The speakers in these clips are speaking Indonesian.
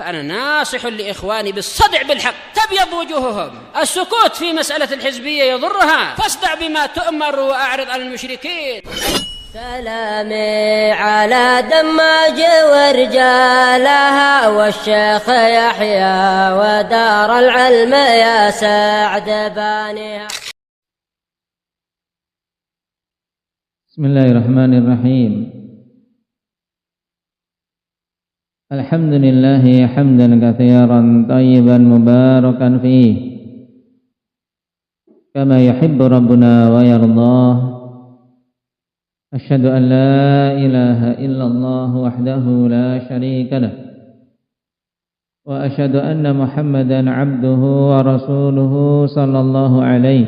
فأنا ناصح لإخواني بالصدع بالحق تبيض وجوههم. السكوت في مسألة الحزبية يضرها، فاصدع بما تؤمر وأعرض عن المشركين. سلامي على دماج ورجالها والشيخ يحيى ودار العلم يا سعد بانيها. بسم الله الرحمن الرحيم. الحمد لله حمدا كثيرا طيبا مباركا فيه كما يحب ربنا ويرضاه. أشهد أن لا إله إلا الله وحده لا شريك له وأشهد أن محمدا عبده ورسوله صلى الله عليه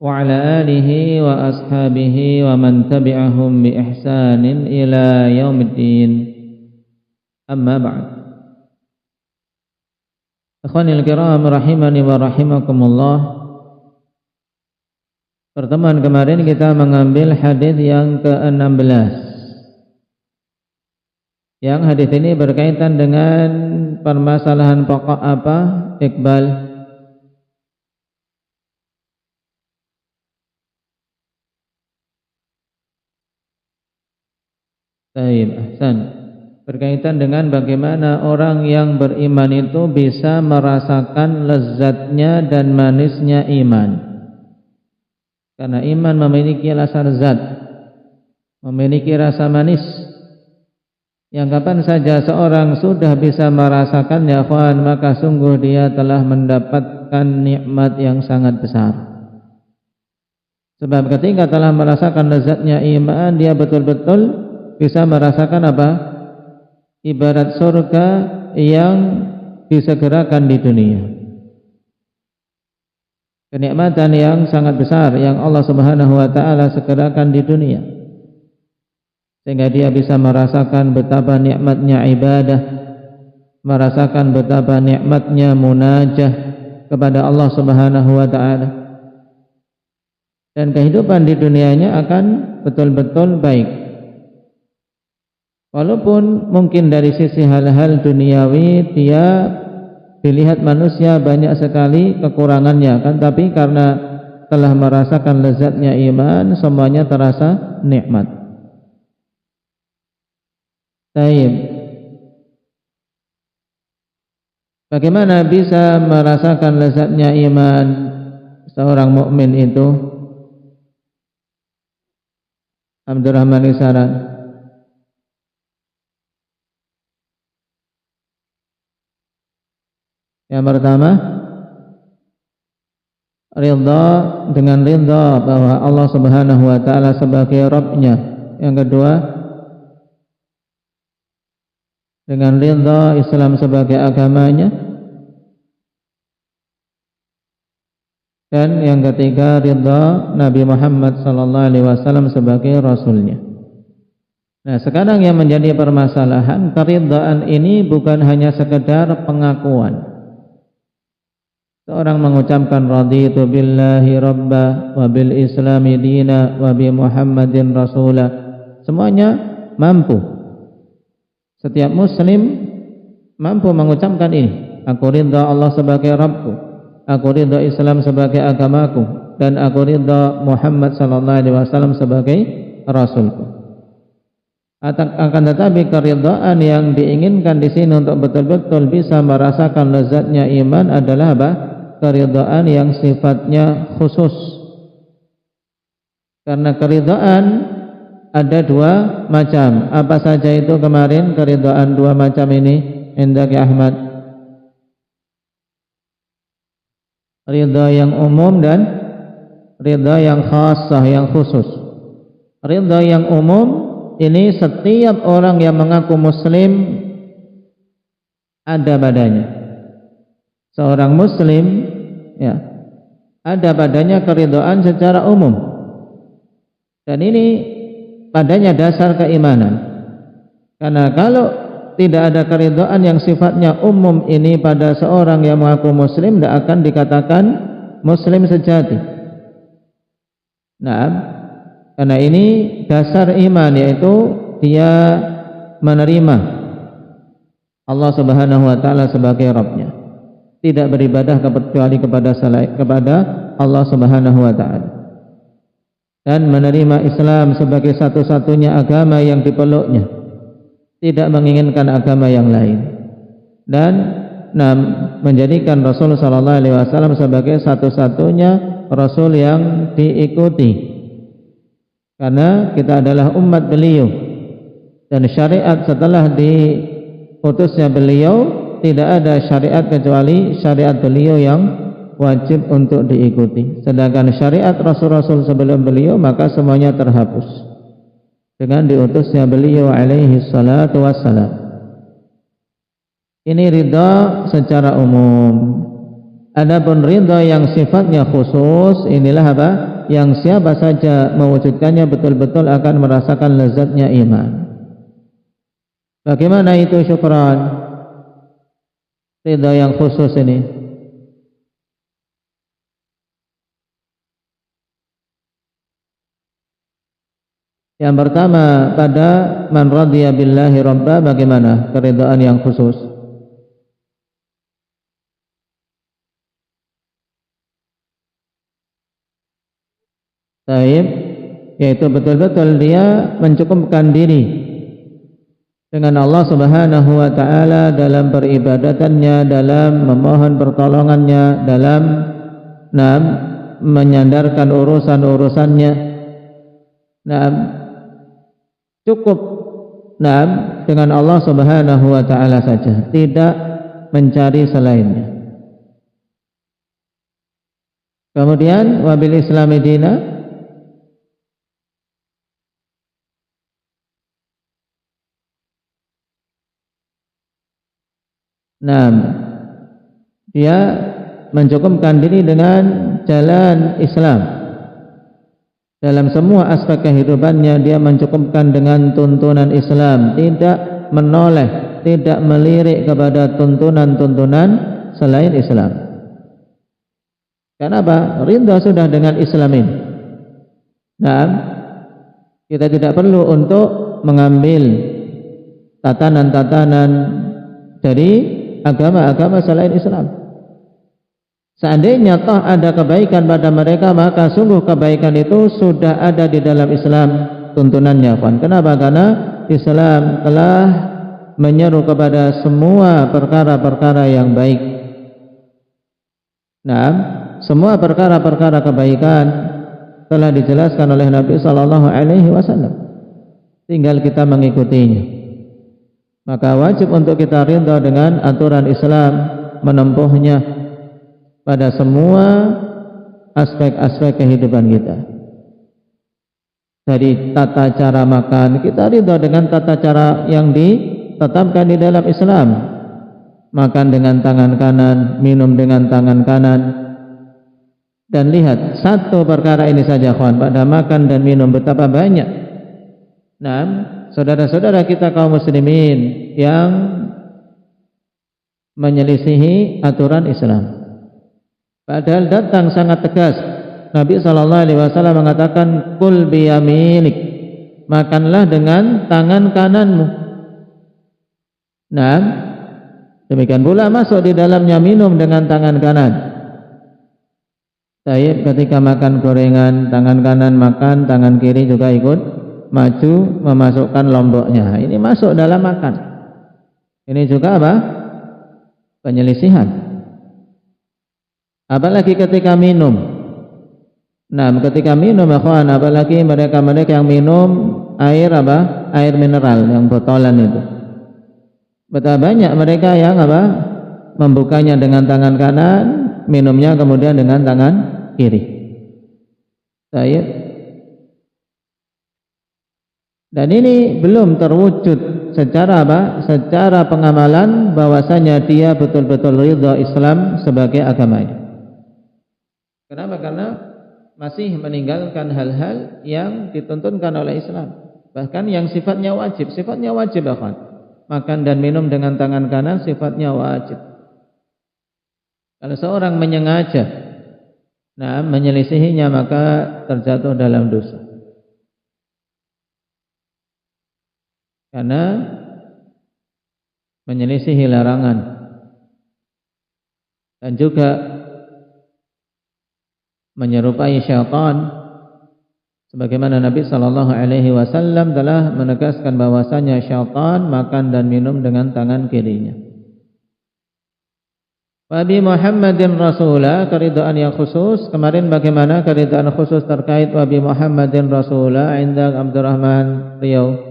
وعلى آله وأصحابه ومن تبعهم بإحسان إلى يوم الدين. Amma ba'd. Ikhwanil kiram rahimani wa rahimakumullah. Pertemuan kemarin kita mengambil hadis yang ke-16. Yang hadis ini berkaitan dengan permasalahan pokok apa, Iqbal? Baik, ahsan. Berkaitan dengan bagaimana orang yang beriman itu bisa merasakan lezatnya dan manisnya iman. Karena iman memiliki rasa lezat, memiliki rasa manis, yang kapan saja seorang sudah bisa merasakan ya kawan, maka sungguh dia telah mendapatkan nikmat yang sangat besar. Sebab ketika telah merasakan lezatnya iman, dia betul-betul bisa merasakan apa? Ibarat surga yang disegerakan di dunia. Kenikmatan yang sangat besar yang Allah Subhanahu wa taala segerakan di dunia. Sehingga dia bisa merasakan betapa nikmatnya ibadah, merasakan betapa nikmatnya munajah kepada Allah Subhanahu wa taala. Dan kehidupan di dunianya akan betul-betul baik. Walaupun mungkin dari sisi hal-hal duniawi dia dilihat manusia banyak sekali kekurangannya kan, tapi karena telah merasakan lezatnya iman, semuanya terasa nikmat. Baik. Bagaimana bisa merasakan lezatnya iman seorang mukmin itu? Abdurrahman Isaran. Yang pertama, ridha, dengan ridha bahwa Allah Subhanahu wa taala sebagai Rabb-nya. Yang kedua, dengan ridha Islam sebagai agamanya. Dan yang ketiga, ridha Nabi Muhammad sallallahu alaihi wasallam sebagai rasulnya. Nah, sekarang yang menjadi permasalahan, keridhaan ini bukan hanya sekedar pengakuan. Seorang mengucapkan raditu billahi rabba wa bil islami dina wa bi muhammadin rasula, semuanya mampu. Setiap muslim mampu mengucapkan ini. Aku ridha Allah sebagai Rabbku, aku ridha Islam sebagai agamaku, dan aku ridha Muhammad sallallahu alaihi wasallam sebagai rasulku. Akan tetapi keridhaan yang diinginkan di sini untuk betul-betul bisa merasakan lezatnya iman adalah apa? Keridhaan yang sifatnya khusus. Karena keridhaan ada dua macam. Apa saja itu kemarin keridhaan dua macam ini? Indaki Ahmad. Ridha yang umum dan ridha yang khassah, yang khusus. Ridha yang umum ini setiap orang yang mengaku muslim ada padanya. Seorang muslim ya, ada padanya keridhaan secara umum. Dan ini padanya dasar keimanan. Karena kalau tidak ada keridhaan yang sifatnya umum ini pada seorang yang mengaku muslim, tidak akan dikatakan muslim sejati. Nah, karena ini dasar iman, yaitu dia menerima Allah Subhanahu wa taala sebagai Rabbnya, tidak beribadah kecuali kepada Allah Subhanahu wa taala, dan menerima Islam sebagai satu-satunya agama yang dipeluknya, tidak menginginkan agama yang lain, dan menjadikan Rasul sallallahu alaihi wasallam sebagai satu-satunya rasul yang diikuti, karena kita adalah umat beliau, dan syariat setelah diutusnya beliau tidak ada syariat kecuali syariat beliau yang wajib untuk diikuti. Sedangkan syariat rasul-rasul sebelum beliau maka semuanya terhapus dengan diutusnya beliau alaihi salatu wassalam. Ini ridha secara umum. Adapun ridha yang sifatnya khusus, inilah apa? Yang siapa saja mewujudkannya betul-betul akan merasakan lezatnya iman. Bagaimana itu syukran? Ridha yang khusus ini. Yang pertama, pada man radiya billahi rabba, bagaimana keridhaan yang khusus? Taib, yaitu betul-betul dia mencukupkan diri dengan Allah Subhanahu wa taala dalam peribadatannya, dalam memohon pertolongannya, dalam menyandarkan urusan-urusannya. Cukup dengan Allah Subhanahu wa taala saja, tidak mencari selainnya. Kemudian wabil islami dina, dia mencukupkan diri dengan jalan Islam. Dalam semua aspek kehidupannya dia mencukupkan dengan tuntunan Islam, tidak menoleh, tidak melirik kepada tuntunan-tuntunan selain Islam. Kenapa? Ridha sudah dengan Islam ini. Kita tidak perlu untuk mengambil tatanan-tatanan dari agama-agama selain Islam. Seandainya toh ada kebaikan pada mereka, maka sungguh kebaikan itu sudah ada di dalam Islam tuntunannya. Kenapa? Karena Islam telah menyeru kepada semua perkara-perkara yang baik. Semua perkara-perkara kebaikan telah dijelaskan oleh Nabi sallallahu alaihi wasallam. Tinggal kita mengikutinya. Maka wajib untuk kita ridha dengan aturan Islam, menempuhnya pada semua aspek-aspek kehidupan kita. Dari tata cara makan, kita ridha dengan tata cara yang ditetapkan di dalam Islam. Makan dengan tangan kanan, minum dengan tangan kanan. Dan lihat, satu perkara ini saja pada makan dan minum betapa banyak. Saudara-saudara kita kaum muslimin yang menyelisihi aturan Islam. Padahal datang sangat tegas. Nabi SAW mengatakan, kul biyaminik, makanlah dengan tangan kananmu. Demikian pula masuk di dalamnya minum dengan tangan kanan. Ketika makan gorengan, tangan kanan makan, tangan kiri juga ikut maju memasukkan lomboknya. Ini masuk dalam makan. Ini juga apa? Penyelisihan. Apalagi ketika minum. Ketika minum, apalagi mereka yang minum air apa? Air mineral yang botolan itu. Betapa banyak mereka yang apa? Membukanya dengan tangan kanan, minumnya kemudian dengan tangan kiri. Dan ini belum terwujud secara apa? Secara pengamalan bahwasanya dia betul-betul ridha Islam sebagai agamanya. Kenapa? Karena masih meninggalkan hal-hal yang dituntunkan oleh Islam. Bahkan yang sifatnya wajib bahkan. Makan dan minum dengan tangan kanan sifatnya wajib. Kalau seorang menyengaja menyelisihinya, maka terjatuh dalam dosa. Karena menyelisihi larangan, dan juga menyerupai syaitan, sebagaimana Nabi sallallahu alaihi wasallam telah menegaskan bahwasanya syaitan makan dan minum dengan tangan kirinya. Wa bi Muhammadin Rasulah, keridhaan yang khusus. Kemarin bagaimana keridhaan khusus terkait wa bi Muhammadin Rasulah inda Abdurrahman Riau?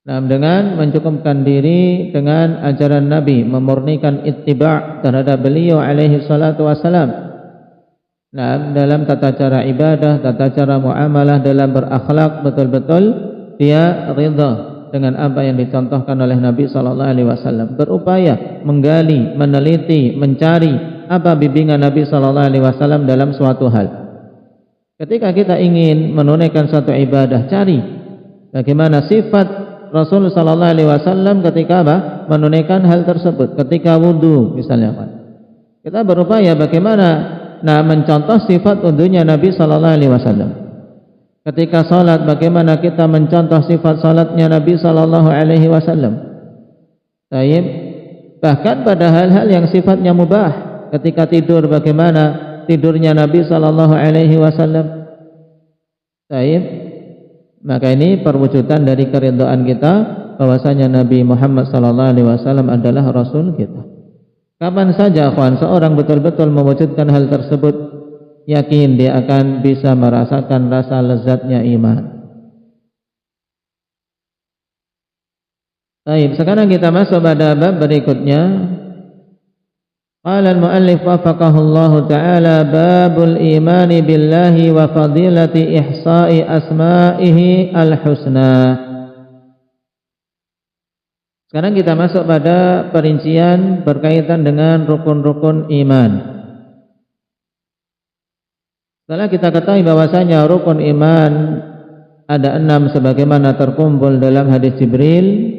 Nah, dengan mencukupkan diri dengan ajaran Nabi, memurnikan ittiba' terhadap beliau alaihi salatu wassalam. Nah, dalam tata cara ibadah, tata cara muamalah, dalam berakhlak, betul-betul dia ridha dengan apa yang dicontohkan oleh Nabi sallallahu alaihi wasallam. Berupaya menggali, meneliti, mencari apa bimbingan Nabi sallallahu alaihi wasallam dalam suatu hal. Ketika kita ingin menunaikan suatu ibadah, cari bagaimana sifat Rasul sallallahu alaihi wasallam ketika menunaikan hal tersebut. Ketika wudu misalnya, kita berupaya bagaimana mencontoh sifat wudunya Nabi sallallahu alaihi wasallam. Ketika salat, bagaimana kita mencontoh sifat salatnya Nabi sallallahu alaihi wasallam. Baik, bahkan pada hal-hal yang sifatnya mubah, ketika tidur, bagaimana tidurnya Nabi sallallahu alaihi wasallam. Baik, maka ini perwujudan dari keridhaan kita bahwasanya Nabi Muhammad sallallahu alaihi wasallam adalah rasul kita. Kapan saja akhwan seorang betul-betul mewujudkan hal tersebut, yakin dia akan bisa merasakan rasa lezatnya iman. Baik, sekarang kita masuk pada bab berikutnya. Qala al-muallif wafaqahu Allah taala, babul imani billahi wa fadilati ihsa'i asma'ihi al-husna. Sekarang kita masuk pada perincian berkaitan dengan rukun-rukun iman. Setelah kita ketahui bahwasanya rukun iman ada 6 sebagaimana terkumpul dalam hadis Jibril,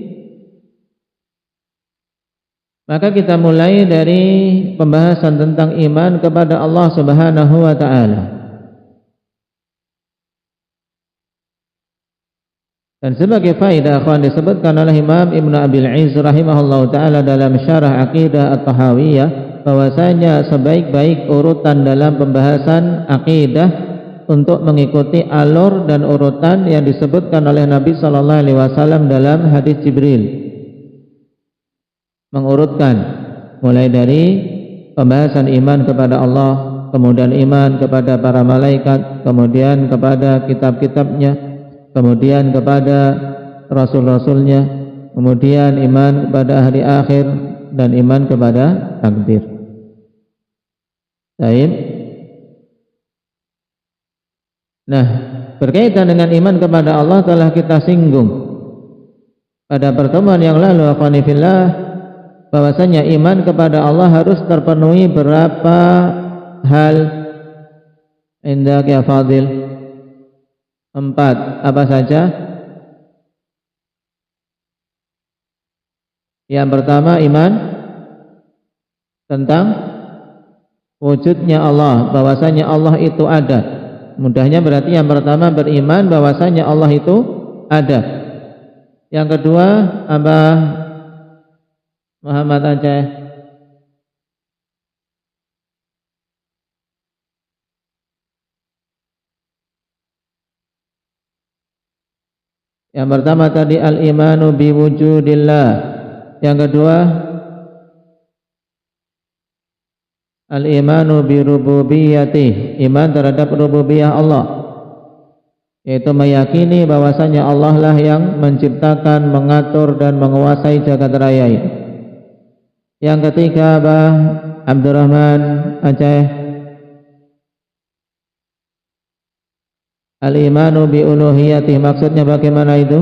maka kita mulai dari pembahasan tentang iman kepada Allah Subhanahu wa taala. Dan sebagai faedah akhwan disebutkan oleh Imam Ibnu Abil Izz rahimahullahu taala dalam syarah Aqidah At-Tahawiyah bahwasanya sebaik-baik urutan dalam pembahasan akidah untuk mengikuti alur dan urutan yang disebutkan oleh Nabi sallallahu alaihi wasallam dalam hadis Jibril. Mengurutkan mulai dari pembahasan iman kepada Allah, kemudian iman kepada para malaikat, kemudian kepada kitab-kitabnya, kemudian kepada rasul-rasulnya, kemudian iman kepada hari akhir, dan iman kepada takdir. Baik. Nah, berkaitan dengan iman kepada Allah telah kita singgung pada pertemuan yang lalu, akhwanifillah, bahwasanya iman kepada Allah harus terpenuhi berapa hal. Indak ya Fadil? 4. Apa saja? Yang pertama, iman tentang wujudnya Allah, bahwasanya Allah itu ada. Mudahnya berarti yang pertama beriman bahwasanya Allah itu ada. Yang kedua, Abah Muhammad Aceh, yang pertama tadi al-imanu biwujudillah. Yang kedua al-imanu birububiyatih, iman terhadap rububiyah Allah, yaitu meyakini bahwasanya Allah lah yang menciptakan, mengatur dan menguasai jagat raya ini. Yang ketiga, Abah Abdurrahman Aceh, al-imanu bi uluhiyatih, maksudnya bagaimana itu?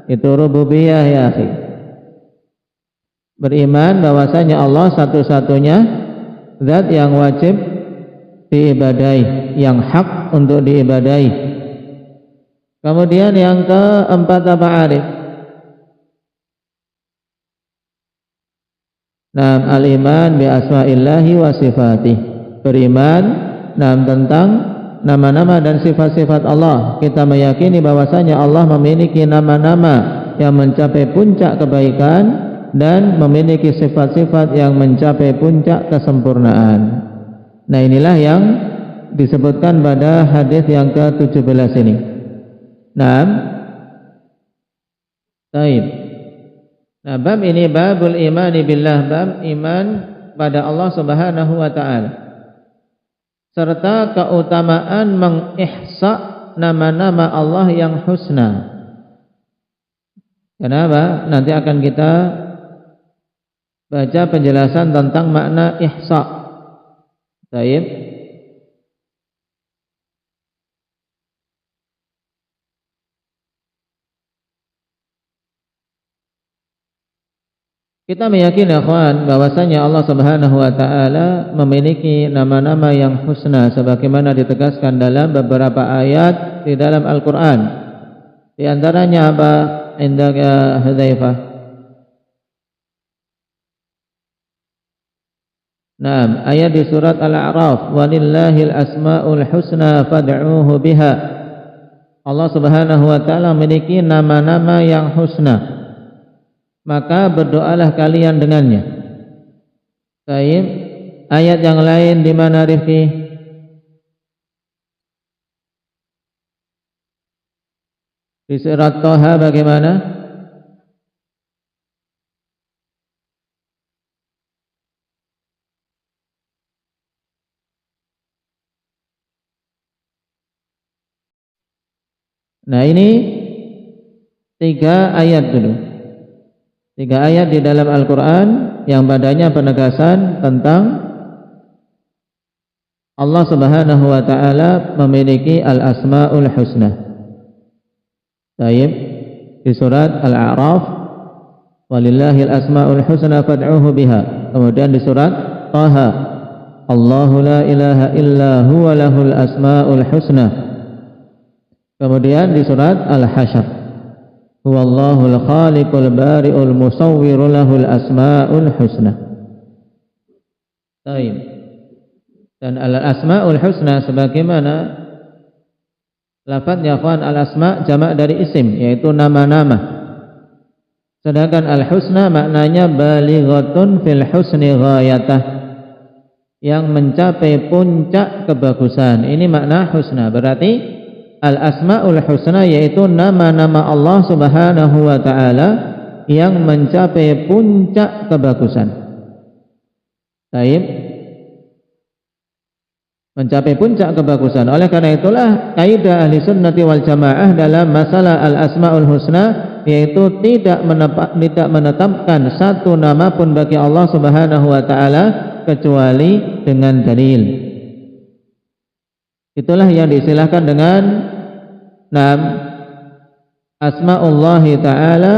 Itu rububiyah ya akhi. Beriman bahwasanya Allah satu-satunya zat yang wajib diibadahi, yang hak untuk diibadahi. Kemudian yang keempat apa, Arif? al-iman bi asma'illahi wa sifatih. Beriman tentang nama-nama dan sifat-sifat Allah. Kita meyakini bahwasanya Allah memiliki nama-nama yang mencapai puncak kebaikan dan memiliki sifat-sifat yang mencapai puncak kesempurnaan. Nah, inilah yang disebutkan pada hadis yang ke-17 ini. Naam. Baik. Nah, bab ini babul imani billah, bab iman pada Allah Subhanahu wa taala. Serta keutamaan mengihsa nama-nama Allah yang husna. Kenapa? Nanti akan kita baca penjelasan tentang makna ihsa. Baik. Kita meyakini akhwan bahwasanya Allah Subhanahu wa taala memiliki nama-nama yang husna sebagaimana ditegaskan dalam beberapa ayat di dalam Al-Qur'an. Di antaranya apa? Indaka Hudzaifah. Naam, ayat di surat Al-A'raf, walillahil asmaul husna fad'uuhu biha. Allah Subhanahu wa taala memiliki nama-nama yang husna, maka berdoalah kalian dengannya. Baik. Ayat yang lain di mana, Rifki? Di surat Thaha bagaimana? Nah, ini 3 ayat dulu. 3 ayat di dalam Al-Quran yang padanya penegasan tentang Allah Subhanahu wa ta'ala memiliki al-asma'ul husna. Baik, di surat Al-A'raf, walillahil asma'ul husna fad'uhu biha. Kemudian di surat Thaha, Allahu la ilaha illa huwa lahul asma'ul husna. Kemudian di surat Al-Hasyr, huwallahul khaliqul bari'ul musawwiru lahul asma'ul husna. Baik. Dan al-asma'ul husna sebagaimana lafadznya akhwan, al-asma' jamak dari isim, yaitu nama-nama. Sedangkan al-husna maknanya balighatun fil husni ghayatah, yang mencapai puncak kebagusan. Ini makna husna. Berarti al-asma'ul husna yaitu nama-nama Allah Subhanahu wa ta'ala yang mencapai puncak kebagusan. Baik. Mencapai puncak kebagusan. Oleh karena itulah kaidah ahli sunnati wal jamaah dalam masalah al-asma'ul husna yaitu tidak menetapkan satu nama pun bagi Allah Subhanahu wa ta'ala kecuali dengan dalil. Itulah yang diistilahkan dengan asma'ullahi ta'ala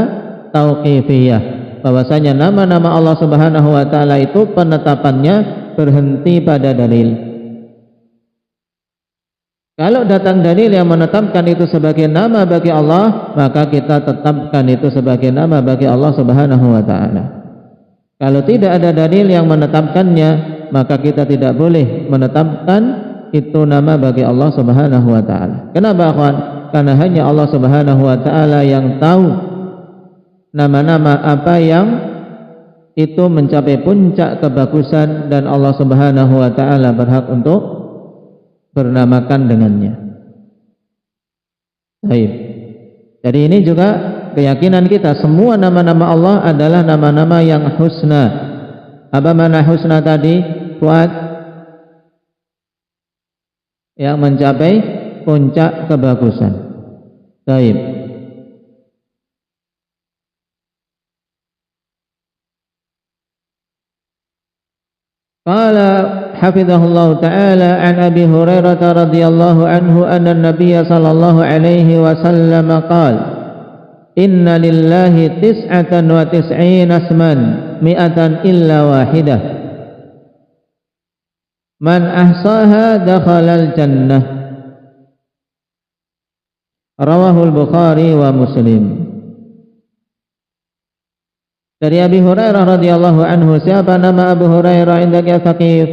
tauqifiyah, bahwasanya nama-nama Allah Subhanahu wa ta'ala itu penetapannya berhenti pada dalil. Kalau datang dalil yang menetapkan itu sebagai nama bagi Allah, maka kita tetapkan itu sebagai nama bagi Allah Subhanahu wa ta'ala. Kalau tidak ada dalil yang menetapkannya, maka kita tidak boleh menetapkan itu nama bagi Allah Subhanahu wa ta'ala. Kenapa, akhwan? Karena hanya Allah Subhanahu wa ta'ala yang tahu nama-nama apa yang itu mencapai puncak kebagusan, dan Allah Subhanahu wa ta'ala berhak untuk bernamakan dengannya. Baik. Jadi ini juga keyakinan kita, semua nama-nama Allah adalah nama-nama yang husna. Apa makna husna tadi? Fuad, yang mencapai puncak kebagusan. Baik. Qala hafizahullah ta'ala an Abi Hurairah radhiyallahu anhu anna an-nabiy sallallahu alaihi wasallam qala inna lillahi tis'atan wa tis'ina asman mi'atan illa wahidah man ahsaha dakhala al-jannah. Rawahul Bukhari wa Muslim. Dari Abi Hurairah radhiyallahu anhu, siapa nama Abu Hurairah indaka ya Thaqif?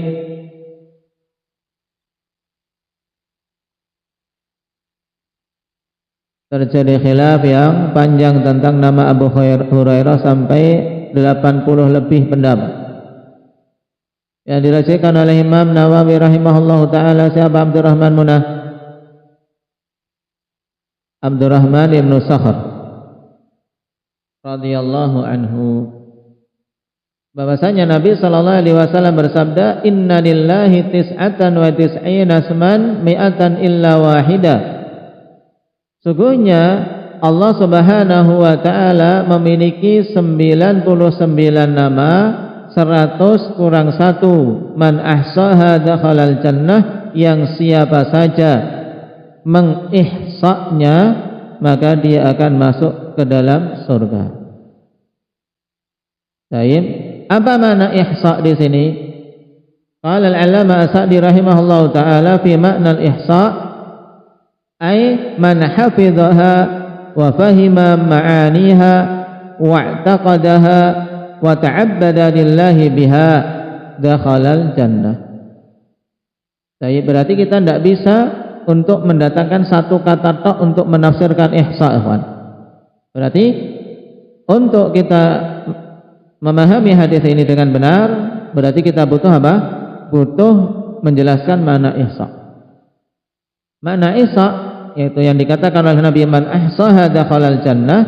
Terjadi khilaf yang panjang tentang nama Abu Hurairah sampai 80 lebih pendapat. Yang dirajikan oleh Imam Nawawi rahimahullahu taala, siapa Abdurrahman Munah? Abdurrahman ibn Sakhr radhiyallahu anhu, bahwasanya Nabi sallallahu alaihi wasallam bersabda, inna lillahi tis'atan wa tis'ina asman mi'atan illa wahida. Sungguhnya Allah subhanahu wa ta'ala memiliki 99 nama, 100 kurang 1. Man ahsaha dakhalal jannah, yang siapa saja mengihsa'nya maka dia akan masuk ke dalam surga. Baik, apa makna ihsa di sini? Qala al-'allama As-Sa'di rahimahullahu taala fi makna al-ihsa ay man hafidhaha wa fahima ma'aniha wa i'taqadaha wa ta'abbada lillahi biha dakhalal jannah. Baik, berarti kita tidak bisa untuk mendatangkan satu kata tok untuk menafsirkan ihsa, ikhwan. Berarti untuk kita memahami hadis ini dengan benar, berarti kita butuh apa? Butuh menjelaskan makna ihsa. Makna ihsa yaitu yang dikatakan oleh Nabi, man ahsaha dakhalal jannah,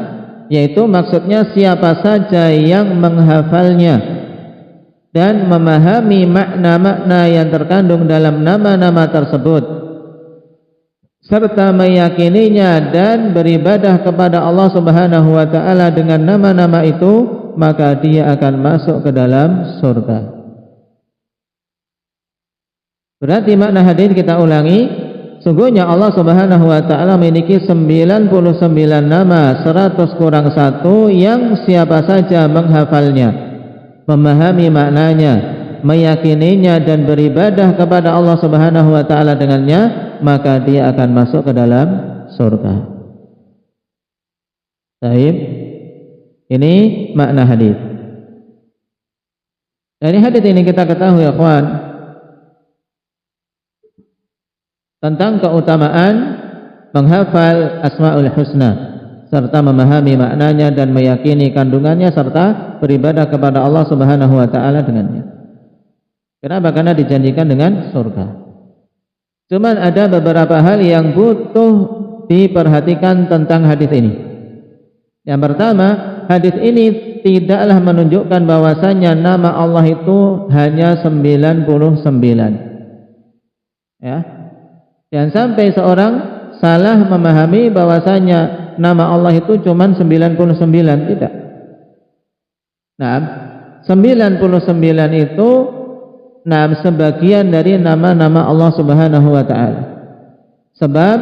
yaitu maksudnya siapa saja yang menghafalnya dan memahami makna-makna yang terkandung dalam nama-nama tersebut serta meyakininya dan beribadah kepada Allah Subhanahu wa taala dengan nama-nama itu, maka dia akan masuk ke dalam surga. Berarti makna hadis kita ulangi, sungguhnya Allah Subhanahu wa taala memiliki 99 nama, 100 kurang 1, yang siapa saja menghafalnya, memahami maknanya, meyakininya dan beribadah kepada Allah Subhanahu wa taala dengannya, maka dia akan masuk ke dalam surga. Baik, ini makna hadis. Dari hadis ini kita ketahui, ya kawan, tentang keutamaan menghafal Asmaul Husna serta memahami maknanya dan meyakini kandungannya serta beribadah kepada Allah Subhanahu wa taala dengannya. Kenapa? Karena dijanjikan dengan surga. Cuman ada beberapa hal yang butuh diperhatikan tentang hadis ini. Yang pertama, hadis ini tidaklah menunjukkan bahwasanya nama Allah itu hanya 99. Ya. Jangan sampai seorang salah memahami bahwasanya nama Allah itu cuma 99, tidak. Nah, 99 itu sebagian dari nama-nama Allah Subhanahu wa taala. Sebab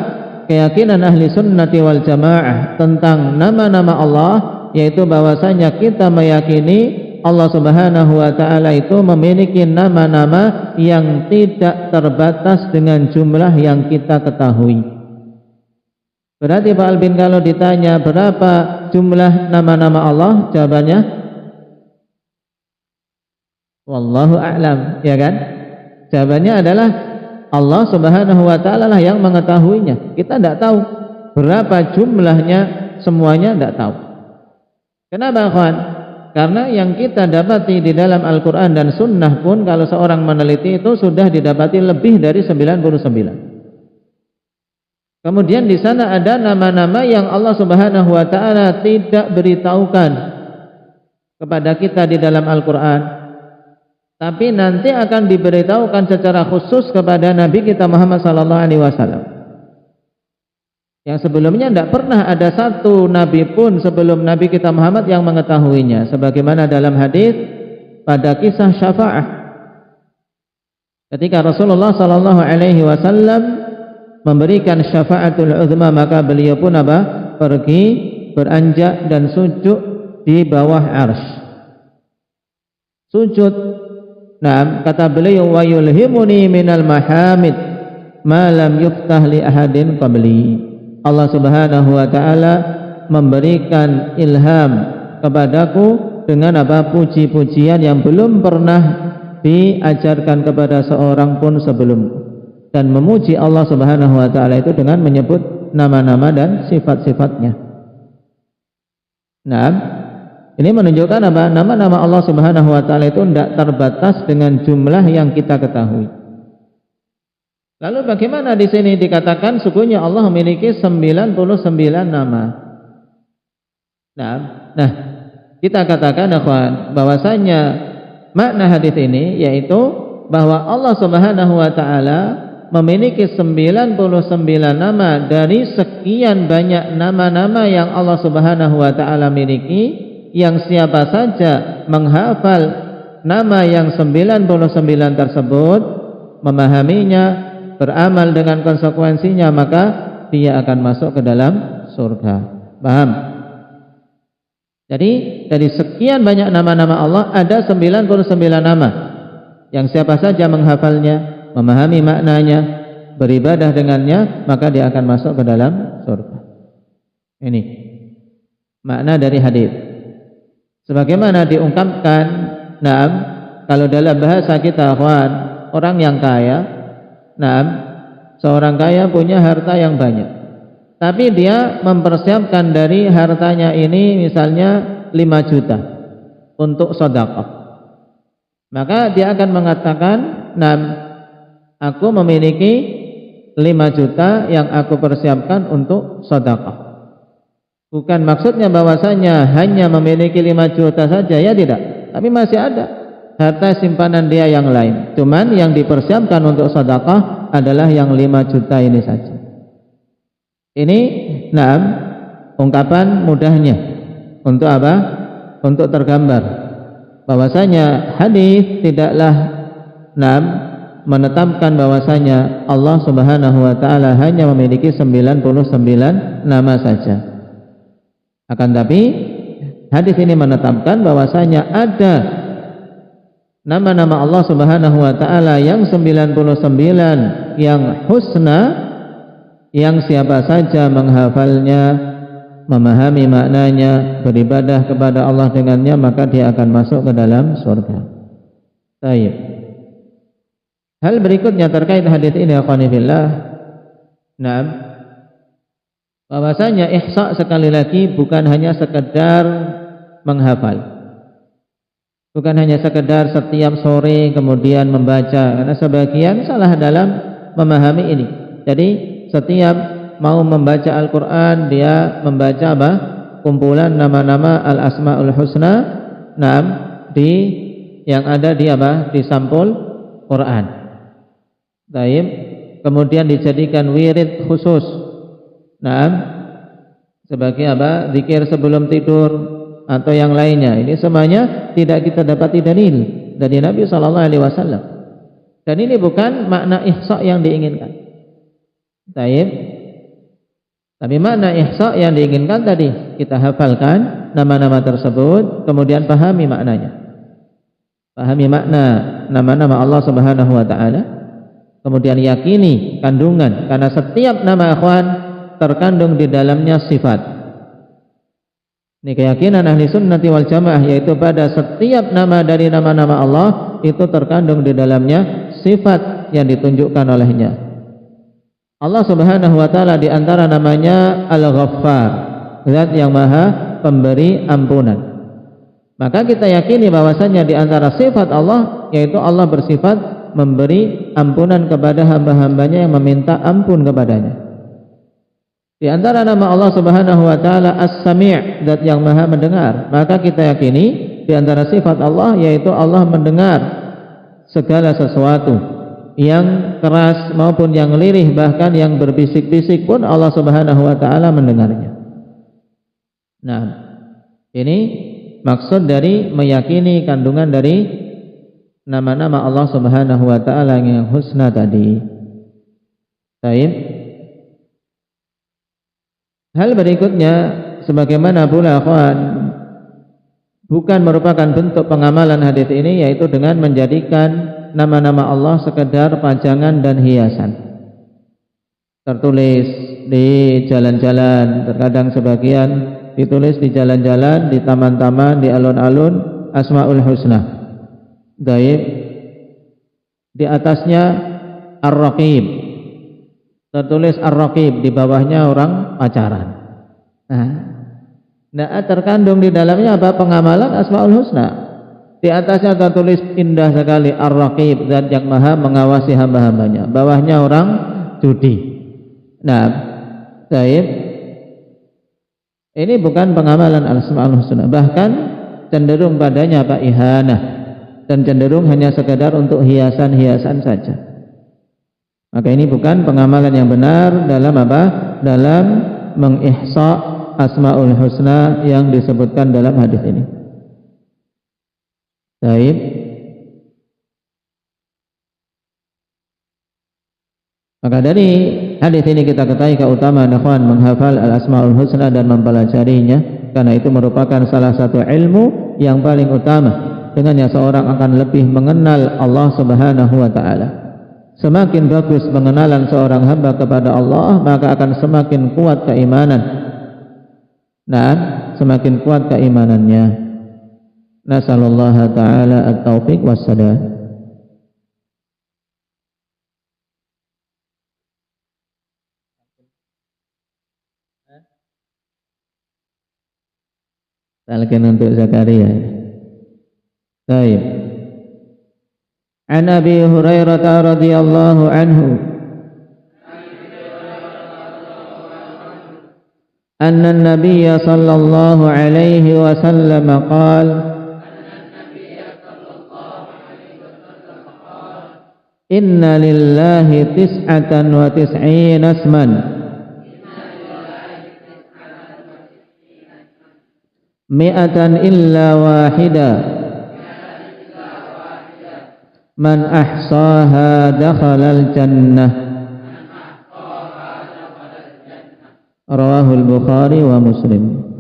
keyakinan ahli sunnati wal jamaah tentang nama-nama Allah, yaitu bahwasanya kita meyakini Allah Subhanahu wa taala itu memiliki nama-nama yang tidak terbatas dengan jumlah yang kita ketahui. Berarti Pak Albin kalau ditanya berapa jumlah nama-nama Allah, jawabannya wallahu a'lam, ya kan? Jawabannya adalah Allah Subhanahu wa taala lah yang mengetahuinya. Kita tidak tahu berapa jumlahnya, semuanya tidak tahu. Kenapa, kawan? Karena yang kita dapati di dalam Al-Quran dan Sunnah pun, kalau seorang meneliti itu sudah didapati lebih dari 99. Kemudian di sana ada nama-nama yang Allah Subhanahu wa taala tidak beritahukan kepada kita di dalam Al-Quran, tapi nanti akan diberitahukan secara khusus kepada Nabi kita Muhammad sallallahu alaihi wasallam. Yang sebelumnya tidak pernah ada satu nabi pun sebelum Nabi kita Muhammad yang mengetahuinya, sebagaimana dalam hadis pada kisah syafaat. Ketika Rasulullah sallallahu alaihi wasallam memberikan syafaatul uzma, maka beliau pun pergi beranjak dan sujud di bawah arsy. Sujud. Nah, kata beliau, wa yulhimuni minal mahamid ma lam yuftah li ahadin qabli. Allah Subhanahu wa taala memberikan ilham kepadaku dengan apa? Puji-pujian yang belum pernah diajarkan kepada seorang pun sebelumku. Dan memuji Allah Subhanahu wa taala itu dengan menyebut nama-nama dan sifat-sifatnya. Nah, ini menunjukkan apa? Nama-nama Allah Subhanahu wa taala itu tidak terbatas dengan jumlah yang kita ketahui. Lalu bagaimana di sini dikatakan sungguhnya Allah memiliki 99 nama. Nah, kita katakan akhwan bahwasanya makna hadis ini yaitu bahwa Allah Subhanahu wa taala memiliki 99 nama dari sekian banyak nama-nama yang Allah Subhanahu wa taala miliki, yang siapa saja menghafal nama yang 99 tersebut, memahaminya, beramal dengan konsekuensinya, maka dia akan masuk ke dalam surga. Paham? Jadi dari sekian banyak nama-nama Allah ada 99 nama yang siapa saja menghafalnya, memahami maknanya, beribadah dengannya, maka dia akan masuk ke dalam surga. Ini makna dari hadis. Sebagaimana diungkapkan, kalau dalam bahasa kita, kawan, orang yang kaya, seorang kaya punya harta yang banyak, tapi dia mempersiapkan dari hartanya ini misalnya 5 juta untuk sedekah. Maka dia akan mengatakan, aku memiliki 5 juta yang aku persiapkan untuk sedekah. Bukan maksudnya bahwasanya hanya memiliki 5 juta saja, ya tidak. Tapi masih ada harta simpanan dia yang lain. Cuman yang dipersiapkan untuk sedekah adalah yang 5 juta ini saja. Ini ungkapan mudahnya untuk apa? Untuk tergambar bahwasanya hadis tidaklah menetapkan bahwasanya Allah Subhanahu wa taala hanya memiliki 99 nama saja. Akan tapi hadis ini menetapkan bahwasanya ada nama-nama Allah Subhanahu wa taala yang 99 yang husna, yang siapa saja menghafalnya, memahami maknanya, beribadah kepada Allah dengannya, maka dia akan masuk ke dalam surga. Baik. Hal berikutnya terkait hadis ini, akhwani fillah. Bahwasanya ihsa sekali lagi bukan hanya sekedar menghafal. Bukan hanya sekedar setiap sore kemudian membaca, karena sebagian salah dalam memahami ini. Jadi setiap mau membaca Al-Quran, dia membaca apa? Kumpulan nama-nama Al-Asma'ul Husna, yang ada di apa? Di sampul Quran. Baik. Kemudian dijadikan wirid khusus. Sebagai apa? Zikir sebelum tidur atau yang lainnya. Ini semuanya tidak kita dapati dalil dari Nabi sallallahu alaihi wasallam. Dan ini bukan makna ihsa yang diinginkan. Baik. Tapi makna ihsa yang diinginkan tadi kita hafalkan nama-nama tersebut, kemudian pahami maknanya. Pahami makna nama-nama Allah Subhanahu wa taala, kemudian yakini kandungan, karena setiap nama akhwan terkandung di dalamnya sifat. Ini keyakinan ahli sunnati wal jamaah, yaitu pada setiap nama dari nama-nama Allah itu terkandung di dalamnya sifat yang ditunjukkan olehnya. Allah Subhanahu wa taala di antara namanya Al-Ghaffar, Zat yang Maha Pemberi ampunan. Maka kita yakini bahwasanya di antara sifat Allah yaitu Allah bersifat memberi ampunan kepada hamba-hambanya yang meminta ampun kepadanya. Di antara nama Allah Subhanahu wa taala As-Sami', Zat yang Maha mendengar. Maka kita yakini di antara sifat Allah yaitu Allah mendengar segala sesuatu, yang keras maupun yang lirih, bahkan yang berbisik-bisik pun Allah Subhanahu wa taala mendengarnya. Nah, ini maksud dari meyakini kandungan dari nama-nama Allah Subhanahu wa taala yang husna tadi. Baik. Hal berikutnya, sebagaimana pula akhwan, bukan merupakan bentuk pengamalan hadis ini, yaitu dengan menjadikan nama-nama Allah sekedar pajangan dan hiasan. Tertulis di jalan-jalan, terkadang sebagian ditulis di jalan-jalan, di taman-taman, di alun-alun, Asmaul Husna. Baik. Di atasnya Ar-Raqib. Tertulis Ar-Raqib, di bawahnya orang pacaran. Nah, terkandung di dalamnya apa? Pengamalan Asmaul Husna. Di atasnya tertulis indah sekali Ar-Raqib, zat yang maha mengawasi hamba-hambanya. Bawahnya orang judi. Nah, baik. Ini bukan pengamalan Asmaul Husna, bahkan cenderung padanya apa? Ihanah, dan cenderung hanya sekedar untuk hiasan-hiasan saja. Maka ini bukan pengamalan yang benar dalam apa? Dalam mengihsa Asmaul Husna yang disebutkan dalam hadis ini. Baik. Maka dari hadis ini kita ketahui keutamaan ikhwan menghafal al-Asmaul Husna dan mempelajarinya, karena itu merupakan salah satu ilmu yang paling utama. Dengannya seorang akan lebih mengenal Allah Subhanahu wa taala. Semakin bagus pengenalan seorang hamba kepada Allah, maka akan semakin kuat keimanan. Nah, semakin kuat keimanannya. Nasallallahu ta'ala at-taufiq was-sadad. Talqin untuk Zakaria. Baik. An Abi Hurairah radhiyallahu anhu أن النبي صلى الله عليه وسلم قال إن لله 99 اسما مئة إلا واحدة من أحصاها دخل الجنة. Rawahul Bukhari wa Muslim.